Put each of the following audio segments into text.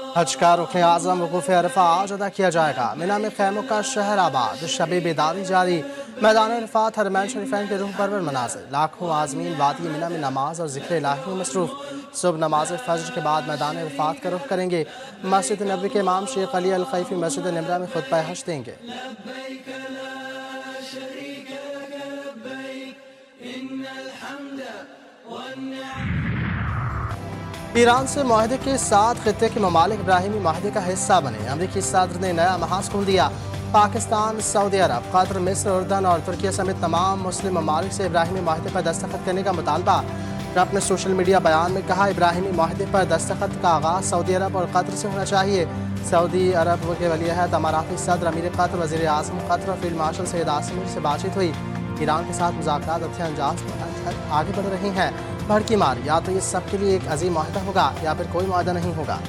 हज का रुकन आज़म वकूफ़ अरफा आज अदा किया जाएगा। मिना में खैमों का शहर आबाद, शब बेदारी जारी। मैदान अरफात हरमैन शरीफैन के रूह परवर मनाज़िर। लाखों आज़मीन वादी मिना में नमाज और ज़िक्र इलाही में मसरूफ़। सुबह नमाज फज्र के बाद मैदान अरफात का रुख करेंगे। मस्जिद नबी के इमाम शेख अली अल खैफी मस्जिद निमरा में खुतबा हज देंगे। ईरान से माहदे के साथ खित्ते के ममालिक इब्राहिमी माहदे का हिस्सा बने। अमरीकी सदर ने नया महाज खोल दिया। पाकिस्तान, सऊदी अरब, कतर, मिस्र, उर्दन और तुर्की समेत तमाम मुस्लिम ममालिक से इब्राहिमी माहदे पर दस्तखत करने का मुतालबा। ट्रंप ने सोशल मीडिया बयान में कहा, इब्राहिमी माहदे पर दस्तखत का आगाज सऊदी अरब और कतर से होना चाहिए। सऊदी अरब के वलीअहद अमाराती सदर, अमीर कतर, वज़ीर आज़म कतर और फील्ड मार्शल सैयद आसिम से बातचीत हुई। ईरान के साथ मुज़ाकरात आगे बढ़ रहे हैं। भड़की मार, या तो ये सब के लिए एक अजीम माहदा होगा या फिर कोई माहदा नहीं होगा।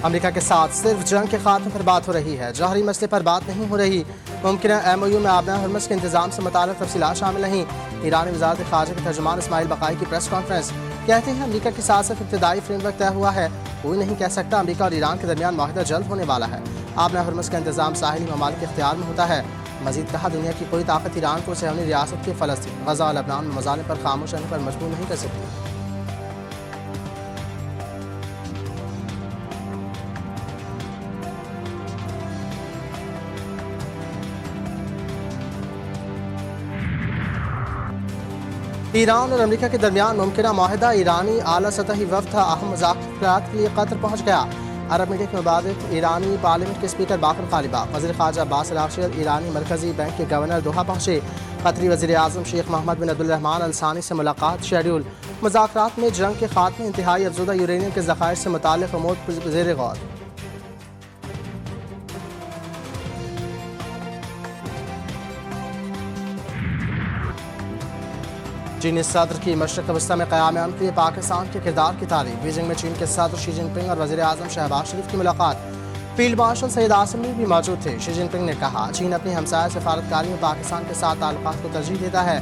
अमेरिका के साथ सिर्फ जंग के खात्मे पर बात हो रही है, जौहरी मसले पर बात नहीं हो रही। मुमकिन MOU में आबना हरमस के इंतजाम से मुताल्लिक़ तफसीलात शामिल नहीं। ईरानी वज़ारत ख़ारजा के तर्जुमान इस्माइल बक़ाई की प्रेस कॉन्फ्रेंस। कहते हैं अमेरिका के साथ सिर्फ इब्तिदाई फ्रेमवर्क तय हुआ है। कोई नहीं कह सकता अमेरिका और ईरान के दरमियान माहिदा जल्द होने वाला है। आबना हरमस का इंतजाम साहिली ममालिक के इख्तियार में होता है। मजीद कहा, दुनिया की कोई ताकत ईरान को सहनी रियासत के फ़लस्तीन, गज़ा और लबनान में मज़ालिम पर खामोश रहने पर मजबूर नहीं कर सकती। ईरान और अमेरिका के दरमियान मुमकिन माहिदा। ईरानी आला सतही वफ्द अहम मुज़ाकरात के लिए कतर पहुँच गया। अरब मीडिया के मुताबिक ईरानी पार्लियामेंट के स्पीकर बाकर गालिबा, वज़ीर ख़ारजा अब्बास अल-अरग़ची, ईरानी मरकज़ी बैंक के गवर्नर दोहा पहुँचे। कतरी वज़ीर आज़म शेख मोहम्मद बिन अब्दुल-रहमान अल-सानी से मुलाकात शेड्यूल। मुज़ाकरात में जंग के खात्मे, इंतहाई अफज़ुदा यूरेनियम के ज़ख़ायर से मुताल्लिक़ उमूर ज़ेर गौर। चीनी सदर की मशरक़ वस्ता में क़याम अमन के लिए पाकिस्तान के किरदार की तारीफ। बीजिंग में चीन के सदर शी जिनपिंग और वज़ीर आज़म शहबाज शरीफ की मुलाकात। फील्ड मार्शल सैयद आसिम भी मौजूद थे। शी जिनपिंग ने कहा, चीन अपनी हमसाया सफारतकारी में पाकिस्तान के साथ ताल्लुकात को तरजीह देता है।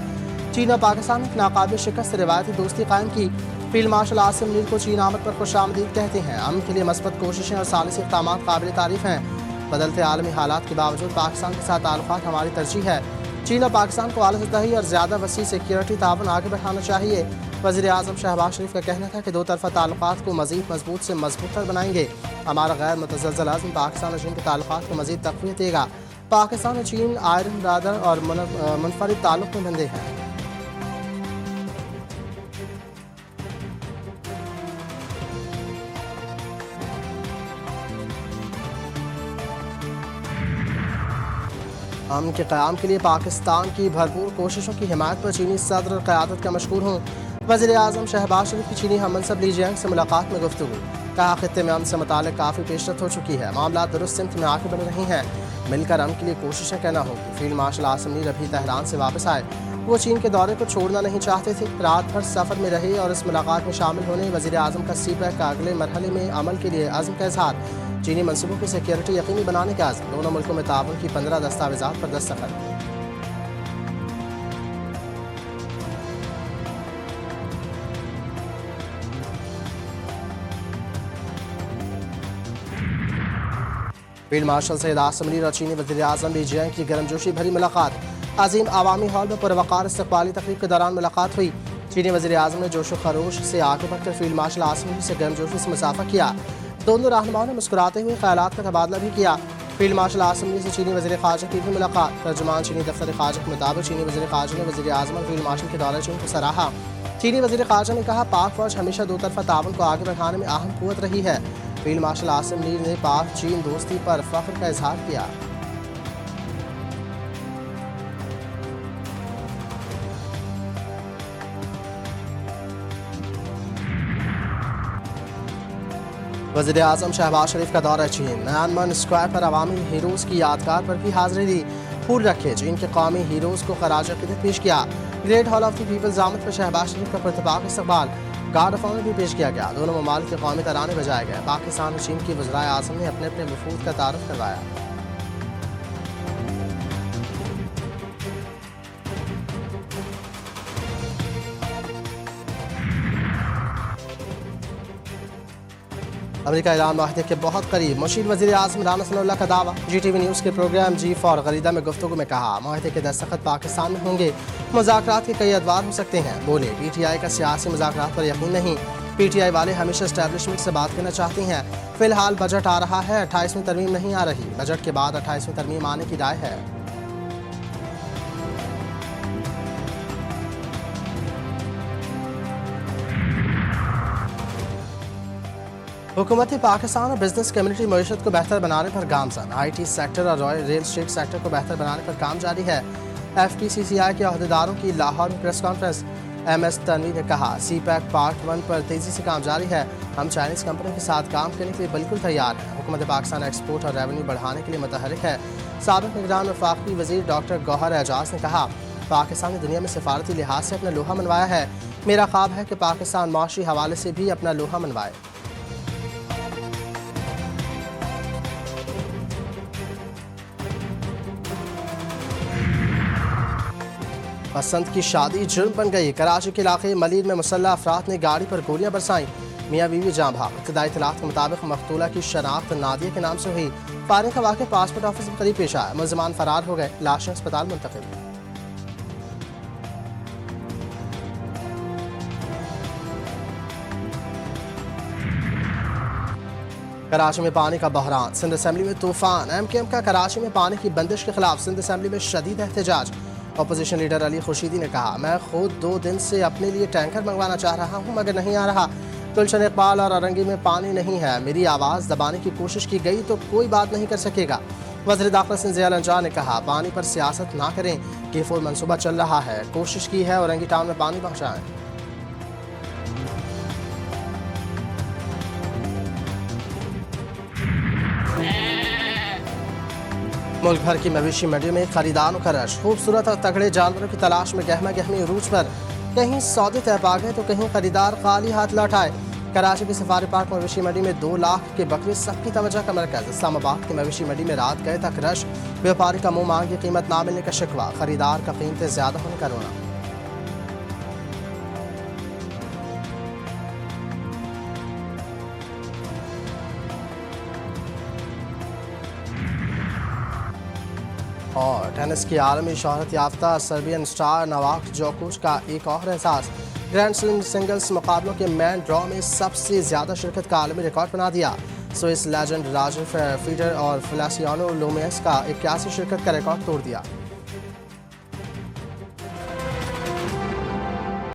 चीन और पाकिस्तान ने नाकाबिल शिकस्त रिवायती दोस्ती कायम की। फील्ड मार्शल आसिम मीर को चीन आमद पर खुशामदीद कहते हैं। अमन के लिए मस्बत कोशिशें और सालिसी इक़दाम काबिल तारीफ हैं। बदलते आलमी हालात के बावजूद पाकिस्तान के साथ ताल्लुकात हमारी तरजीह है। चीन और पाकिस्तान को आला सतही और ज़्यादा वसी सिक्योरिटी ताउन आगे बढ़ाना चाहिए। वज़ीर आज़म शहबाज शरीफ का कहना था कि दो तरफ़ा ताल्लुकात को मज़ीद मजबूत से मजबूतर बनाएंगे। हमारा गैर मुतज़लज़ल अज़्म पाकिस्तान और चीन के ताल्लुकात को मज़ीद तक़वियत देगा। पाकिस्तान और चीन आयरन ब्रदर और मुनफरिद ताल्लुक़ में बंधे हैं। अमन के क़याम के लिए पाकिस्तान की भरपूर कोशिशों की हिमायत पर चीनी सदर और क़यादत का मशकूर हूँ। वज़ीर आज़म शहबाज शरीफ की चीनी हम मनसब ली जियांग से मुलाकात में गुफ्तगू। कहा, खित्ते में अमन से मुताल्लिक़ काफ़ी पेशरफ़्त हो चुकी है, मामला दुरुस्त सिमत में आगे बढ़ रही हैं। मिलकर अमन के लिए कोशिशें करना होगी। फील्ड मार्शल आसिम मीर अभी तेहरान से वापस आए। वो चीन के दौरे को छोड़ना नहीं चाहते थे। रात भर सफ़र में रहे और इस मुलाकात में शामिल होने वज़ीर आज़म का सीपैक का अगले मरहले में अमल के लिए अज़्म का इज़हार। चीनी मनसूबों की सिक्योरिटी यकीनी बनाने के आज़म। दोनों मुल्कों में ताउन की 15 दस्तावेज़ात पर दस्तखत। फील्ड मार्शल सैयद आसिम मीर और चीनी वज़ीर आज़म ली जियांग की गर्मजोशी भरी मुलाकात। अजीम अवामी हॉल में पुरवकार इस्तक़बाली तकरीब के दौरान मुलाकात हुई। चीनी वज़ीर आज़म ने जोश व खरोश से आगे बढ़कर फील्ड मार्शल आसिम मीर से गर्मजोशी से मुसाफा किया। दोनों रहनुमाओं ने मुस्कुराते हुए ख्यालात का तबादला भी किया। फील्ड मार्शल आसिम मीर से चीनी वज़ीर ख़ारजा की भी मुलाकात। तर्जुमान चीनी दफ्तर ख़ारजा के मुताबिक चीनी वज़ीर ख़ारजा ने वज़ीर आज़म और फील्ड मार्शल के दौरे चीन को सराहा। चीनी वज़ीर ख़ारजा ने कहा, पाक फ़ौज हमेशा दो तरफ़ा ताउन को आगे बढ़ाने में अहम क़ुव्वत रही है। फील्ड मार्शल आसिम मीर ने पाक चीन दोस्ती पर फ़ख्र का इज़हार किया। वज़ीर आज़म शहबाज शरीफ का दौरा चीन। म्यांमार स्क्वायर पर अवामी हीरोज़ की यादगार पर भी हाज़िरी दी। फूल रखे, चीन के कौमी हीरोज़ को खराज अक़ीदत पेश किया। Great Hall of the People's आमद पर शहबाज शरीफ का प्रतिभाग इस्तक़बाल। गार्ड ऑफ ऑनर भी पेश किया गया। दोनों ममालिक के कौमी तराने बजाए गए। पाकिस्तान और चीन की वज़राए आज़म ने अपने अपने वफूद का तारुफ करवाया। अमेरिका ईरान माहदे के बहुत करीब, मुशीर वज़ीर आज़म राना सनाउल्लाह का दावा। GTV न्यूज़ के प्रोग्राम जी फॉर गरीदा में गुफ्तगू में कहा, माहदे के दस्तखत पाकिस्तान में होंगे, मुज़ाकरात के कई अदवार हो सकते हैं। बोले PTI का सियासी मुज़ाकरात पर यकीन नहीं, PTI वाले हमेशा एस्टैब्लिशमेंट से बात करना चाहती हैं। फिलहाल बजट आ रहा है, 28वीं तरमीम नहीं आ रही, बजट के बाद 28वीं तरमीम आने की राय है। हुकूमत पाकिस्तान और बिजनेस कम्युनिटी मईशत को बेहतर बनाने पर गामजन। IT सेक्टर और रॉयल रियल स्टेट सेक्टर को बेहतर बनाने पर काम जारी है। FPCCI के अहदेदारों की लाहौर में प्रेस कॉन्फ्रेंस। MS तनवीर ने कहा, CPEC पार्ट 1 पर तेजी से काम जारी है, हम चाइनीज़ कंपनियों के साथ काम करने के लिए बिल्कुल तैयार हैं। हुकूमत पाकिस्तान एक्सपोर्ट और रेवेन्यू बढ़ाने के लिए मुतहरिक है। साबिक निगरान वफाकी वज़ीर डॉक्टर गौहर एजाज ने कहा, पाकिस्तान ने दुनिया में सिफारती लिहाज से अपना लोहा मनवाया है, मेरा ख्वाब है कि पाकिस्तान माशी हवाले से भी अपना लोहा मनवाए। बसंत की शादी जुर्म बन गई। कराची के इलाके मलीर में मुसल्लह अफराद ने गाड़ी पर गोलियां बरसाईं, मियाँ बीवी जाँ भाग। इब्तदाई इत्तलात के मुताबिक मकतूला की शनाख्त नादिया के नाम से हुई। फायरिंग का वाक़या पासपोर्ट ऑफिस में करीब पेश आया, मुलजमान फरार हो गए, लाशें अस्पताल मुंतकिल। कराची में पानी का बहरान, सिंध असेंबली में तूफान। MKM का कराची में पानी की बंदिश के खिलाफ सिंध असेंबली में शदीद एहतजाज। अपोजिशन लीडर अली खुर्शीदी ने कहा, मैं खुद 2 दिन से अपने लिए टैंकर मंगवाना चाह रहा हूं मगर नहीं आ रहा। गुलशन इकबाल और अरंगी में पानी नहीं है, मेरी आवाज़ दबाने की कोशिश की गई तो कोई बात नहीं कर सकेगा। वज़ीर दाखिला सिंधिया लंजा ने कहा, पानी पर सियासत ना करें, K4 मनसूबा चल रहा है, कोशिश की है औरंगी टाउन में पानी पहुँचाएँ। मुल्क भर की मवेशी मंडियों में खरीदारों का रश। खूबसूरत और तगड़े जानवरों की तलाश में गहमा गहमी उरूज पर, कहीं सौदे तय पा गए तो कहीं खरीदार खाली हाथ लौट आए। कराची की सफारी पार्क मवेशी मंडी में 2 लाख के बकरे सबकी तवज्जो का मरकज। इस्लामाबाद की मवेशी मंडी में रात गए तक रश, व्यापारी का मुंह मांगी कीमत ना मिलने का शिकवा, खरीदार का कीमतें ज्यादा होने का रोना। और टेनिस की आलमी शोहरत याफ्ता सर्बियन स्टार नोवाक जोकोविच का एक और एहसास, ग्रैंड स्लैम सिंगल्स मुकाबलों के मैन ड्रॉ में सबसे ज़्यादा शिरकत का आलमी रिकॉर्ड बना दिया। स्विस लेजेंड रॉजर फेडरर और फेलिसियानो लोमेस का 81 शिरकत का रिकॉर्ड तोड़ दिया।